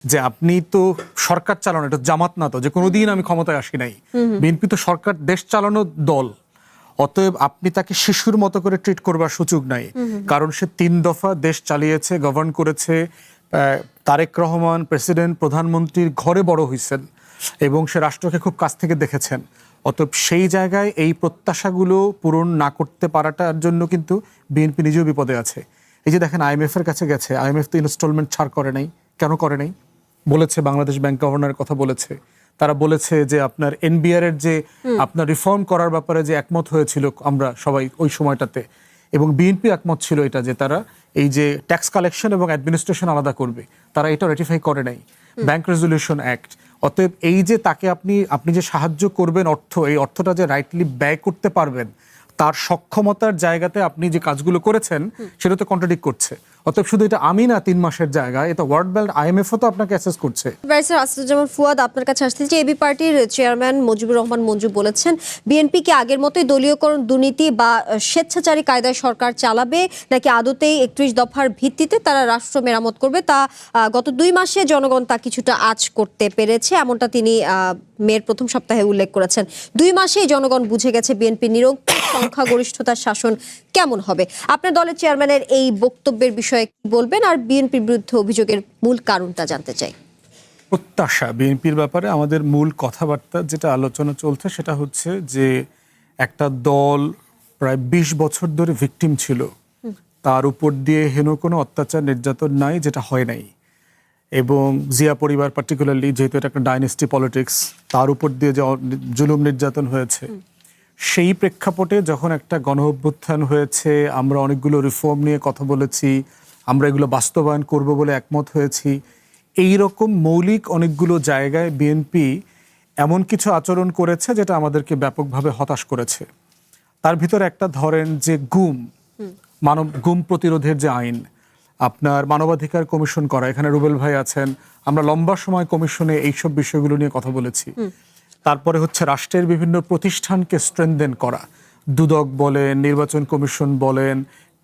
যে আপনি তো সরকার চালানো, এটা জামাত না তো যে কোনোদিন আমি ক্ষমতায় আসি নাই। বিএনপি তো সরকার দেশ চালানো দল, অতএব আপনি তাকে শিশুর মতো করে ট্রিট করবার সুযোগ নাই। কারণ সে 3 দফা দেশ চালিয়েছে, গভর্ন করেছে। তারেক রহমান প্রেসিডেন্ট, প্রধানমন্ত্রীর ঘরে বড় হয়েছেন এবং সে রাষ্ট্রকে খুব কাছ থেকে দেখেছেন। অতএব সেই জায়গায় এই প্রত্যাশাগুলো পূরণ না করতে পারাটার জন্য কিন্তু বিএনপি নিজেও বিপদে আছে। এই যে দেখেন IMF এর কাছে গেছে, IMF তো ইনস্টলমেন্ট ছাড় করে নাই। কেন করে নাই? বলেছে, বাংলাদেশ ব্যাংক গভর্নরের কথা বলেছে, তারা বলেছে যে আপনার NBR এর যে আপনার রিফর্ম করার ব্যাপারে যে একমত হয়েছিল আমরা সবাই ওই সময়টাতে, এবং বিএনপি একমত ছিল এটা যে তারা এই যে ট্যাক্স কালেকশন এবং অ্যাডমিনিস্ট্রেশন আলাদা করবে, তারা এটা রেটিফাই করে নাই, ব্যাংক রেজলিউশন অ্যাক্ট। অতএব এই যে তাকে আপনি যে সাহায্য করবেন, এই অর্থটা যে রাইটলি ব্যয় করতে পারবেন, তার সক্ষমতার জায়গাতে আপনি যে কাজগুলো করেছেন সেটা তো কন্ট্রাডিক্ট করছে। অতএব শুধু এটা আমি না 3 মাসের জায়গায়, এটা ওয়ার্ল্ড ব্যাংক IMF-ও তো আপনাকে অ্যাসেস করছে। ব্যারিস্টার আসাদুজ্জামান ফুয়াদ, আপনার কাছে আসছে যে এবি পার্টির চেয়ারম্যান মুজিবুর রহমান মঞ্জু বলেছেন বিএনপি কি আগের মতোই দলীয়করণ, দুর্নীতি বা স্বেচ্ছাচারী কায়দায় সরকার চালাবে, নাকি আদতেই 31 দফার ভিত্তিতে তারা রাষ্ট্র মেরামত করবে? তা গত 2 মাসে জনগণ তা কিছুটা আঁচ করতে পেরেছে, এমনটা তিনি মের প্রথম সপ্তাহে উল্লেখ করেছেন। 2 মাসেই জনগণ বুঝে গেছে বিএনপি নিরঙ্কুশ সংখ্যাগরিষ্ঠতার শাসন কেমন হবে। আপনার দলের চেয়ারম্যানের এই বক্তব্যের বিষয়ে কি বলবেন, আর বিএনপির বিরুদ্ধে অভিযোগের মূল কারণটা জানতে চাই। প্রত্যাশা বিএনপির ব্যাপারে আমাদের মূল কথাবার্তা যেটা আলোচনা চলছে সেটা হচ্ছে যে একটা দল প্রায় 20 বছর ধরে ভিকটিম ছিল, তার উপর দিয়ে হেন কোনো অত্যাচার নির্যাতন নাই যেটা হয় নাই। এবং জিয়া পরিবার পার্টিকুলারলি, যেহেতু এটা একটা ডাইনেস্টি পলিটিক্স, তার উপর দিয়ে যে জুলুম নির্যাতন হয়েছে, সেই প্রেক্ষাপটে যখন একটা গণ অভ্যুত্থান হয়েছে, আমরা অনেকগুলো রিফর্ম নিয়ে কথা বলেছি, আমরা এগুলো বাস্তবায়ন করব বলে একমত হয়েছি। এই রকম মৌলিক অনেকগুলো জায়গায় বিএনপি এমন কিছু আচরণ করেছে যেটা আমাদেরকে ব্যাপকভাবে হতাশ করেছে। তার ভিতরে একটা ধরেন যে গুম প্রতিরোধের যে আইন, আপনার মানবাধিকার কমিশন করা, এখানে রুবেল ভাই আছেন, আমরা লম্বা সময় কমিশনে এইসব বিষয়গুলো নিয়ে কথা বলেছি। তারপরে হচ্ছে রাষ্ট্রের বিভিন্ন প্রতিষ্ঠানকে স্ট্রেনদেন করা, দুদক বলেন, নির্বাচন কমিশন বলেন,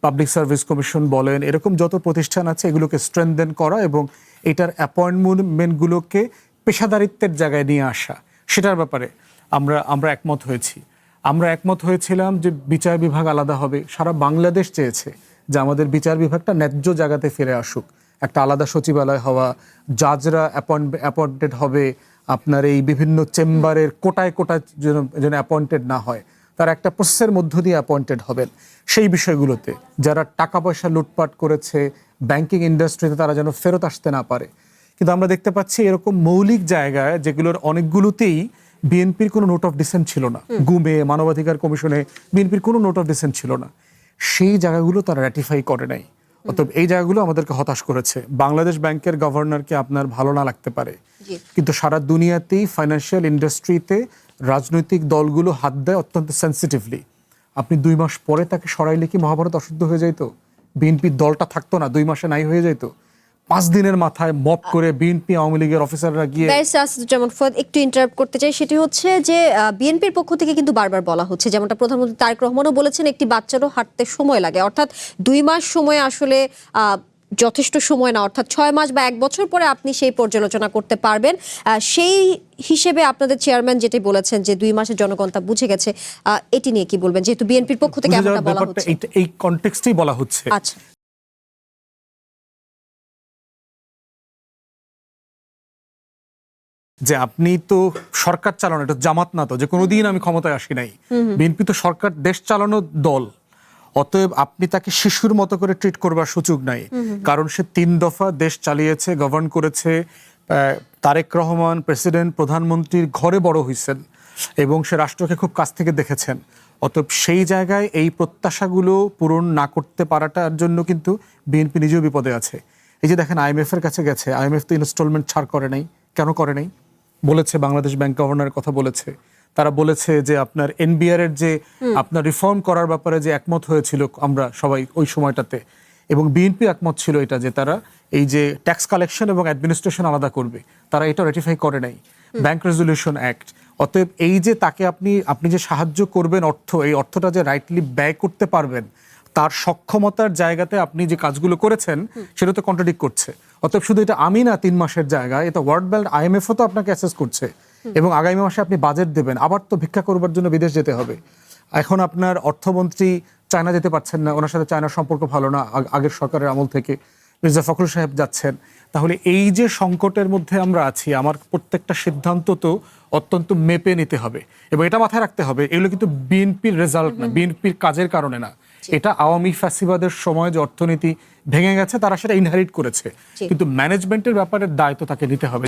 পাবলিক সার্ভিস কমিশন বলেন, এরকম যত প্রতিষ্ঠান আছে এগুলোকে স্ট্রেনদেন করা এবং এটার অ্যাপয়েন্টমেন্টগুলোকে পেশাদারিত্বের জায়গায় নিয়ে আসা, সেটার ব্যাপারে আমরা একমত হয়েছি। আমরা একমত হয়েছিলাম যে বিচার বিভাগ আলাদা হবে। সারা বাংলাদেশ চেয়েছে যে আমাদের বিচার বিভাগটা ন্যায্য জায়গাতে ফিরে আসুক, একটা আলাদা সচিবালয় হওয়া, জাজরা অ্যাপয়েন্টেড হবে, আপনার এই বিভিন্ন চেম্বারের কোটায় যেন অ্যাপয়েন্টেড না হয়, তার একটা প্রসেসের মধ্য দিয়ে অ্যাপয়েন্টেড হবেন। সেই বিষয়গুলোতে যারা টাকা পয়সা লুটপাট করেছে ব্যাংকিং ইন্ডাস্ট্রিতে, তারা যেন ফেরত আসতে না পারে। কিন্তু আমরা দেখতে পাচ্ছি এরকম মৌলিক জায়গায় যেগুলোর অনেকগুলোতেই বিএনপির কোনো নোট অফ ডিসেন্ট ছিল না। গুমে, মানবাধিকার কমিশনে বিএনপির কোনো নোট অফ ডিসেন্ট ছিল না। সেই জায়গাগুলো তারা র্যাটিফাই করে নাই। অতএব এই জায়গাগুলো আমাদেরকে হতাশ করেছে। বাংলাদেশ ব্যাংকের গভর্নরকে আপনার ভালো না লাগতে পারে, কিন্তু সারা দুনিয়াতেই ফাইন্যান্সিয়াল ইন্ডাস্ট্রিতে রাজনৈতিক দলগুলো হাত দেয় অত্যন্ত সেন্সিটিভলি। আপনি 2 মাস পরে তাকে সরাইলে কি মহাভারত অশুদ্ধ হয়ে যাইতো? বিএনপির দলটা থাকতো না, 2 মাসে নাই হয়ে যাইতো? 5 দিনের মাথায় মব করে বিএনপি আওয়ামী লীগের অফিসাররা গিয়ে। যেমন একটু ইন্টারাপ্ট করতে চাই, সেটি হচ্ছে যে বিএনপির পক্ষ থেকে কিন্তু বারবার বলা হচ্ছে, যেমনটা প্রধানমন্ত্রী তারেক রহমানও বলেছেন, একটি বাচ্চারও হাঁটতে সময় লাগে, অর্থাৎ 2 মাস সময় আসলে যথেষ্ট সময় না, অর্থাৎ 6 মাস বা 1 বছর পরে আপনি সেই পর্যালোচনা করতে পারবেন। সেই হিসেবে আপনাদের চেয়ারম্যান যেটি বলেছেন যে 2 মাসে জনগণ তা বুঝে গেছে, এটি নিয়ে কি বলবেন, যেহেতু বিএনপির পক্ষ থেকে এমনটা বলা হচ্ছে? এই কনটেক্সটেই বলা হচ্ছে। আচ্ছা, যে আপনি তো সরকার চালানো, এটা জামাত না তো যে কোনোদিন আমি ক্ষমতায় আসি নাই। বিএনপি তো সরকার দেশ চালানো দল, অতএব আপনি তাকে শিশুর মতো করে ট্রিট করবার সুযোগ নাই। কারণ সে 3 দফা দেশ চালিয়েছে, গভর্ন করেছে। তারেক রহমান প্রেসিডেন্ট, প্রধানমন্ত্রীর ঘরে বড় হয়েছেন এবং সে রাষ্ট্রকে খুব কাছ থেকে দেখেছেন। অতএব সেই জায়গায় এই প্রত্যাশাগুলো পূরণ না করতে পারাটার জন্য কিন্তু বিএনপি নিজেও বিপদে আছে। এই যে দেখেন IMF এর কাছে গেছে, IMF তো ইনস্টলমেন্ট ছাড় করে নাই। কেন করে নাই? বলেছে, বাংলাদেশ ব্যাংক গভর্নরের কথা বলেছে, তারা বলেছে যে আপনার NBR এর যে আপনার রিফর্ম করার ব্যাপারে যে একমত হয়েছিল আমরা সবাই ওই সময়টাতে, এবং বিএনপি একমত ছিল এটা যে তারা এই যে ট্যাক্স কালেকশন এবং অ্যাডমিনিস্ট্রেশন আলাদা করবে, তারা এটা রেটিফাই করে নাই, ব্যাংক রেজলিউশন অ্যাক্ট। অতএব এই যে তাকে আপনি যে সাহায্য করবেন, এই অর্থটা যে রাইটলি ব্যয় করতে পারবেন, তার সক্ষমতার জায়গাতে আপনি যে কাজগুলো করেছেন সেটা তো কন্ট্রাডিক্ট করছে। অতএব শুধু এটা আমি না 3 মাসের জায়গায়, এটা ওয়ার্ল্ড ব্যাংক IMF ও তো আপনাকে অ্যাসেস করছে এবং আগামী মাসে আপনি বাজেট দেবেন, আবার তো ভিক্ষা করবার জন্য বিদেশ যেতে হবে। এখন আপনার অর্থমন্ত্রী চায়না যেতে পারছেন না, ওনার সাথে চায়নার সম্পর্ক ভালো না আগের সরকারের আমল থেকে। মির্জা ফখরুল সাহেব যাচ্ছেন। তাহলে এই যে সংকটের মধ্যে আমরা আছি, আমার প্রত্যেকটা সিদ্ধান্ত তো অত্যন্ত মেপে নিতে হবে এবং এটা মাথায় রাখতে হবে এগুলো কিন্তু বিএনপির রেজাল্ট না, বিএনপির কাজের কারণে না। এটা আওয়ামী ফ্যাসিবাদের সময় যে অর্থনীতি ভেঙে গেছে তারা সেটা ইনহেরিট করেছে, কিন্তু ম্যানেজমেন্টের ব্যাপারে দায়িত্ব তাকে নিতে হবে।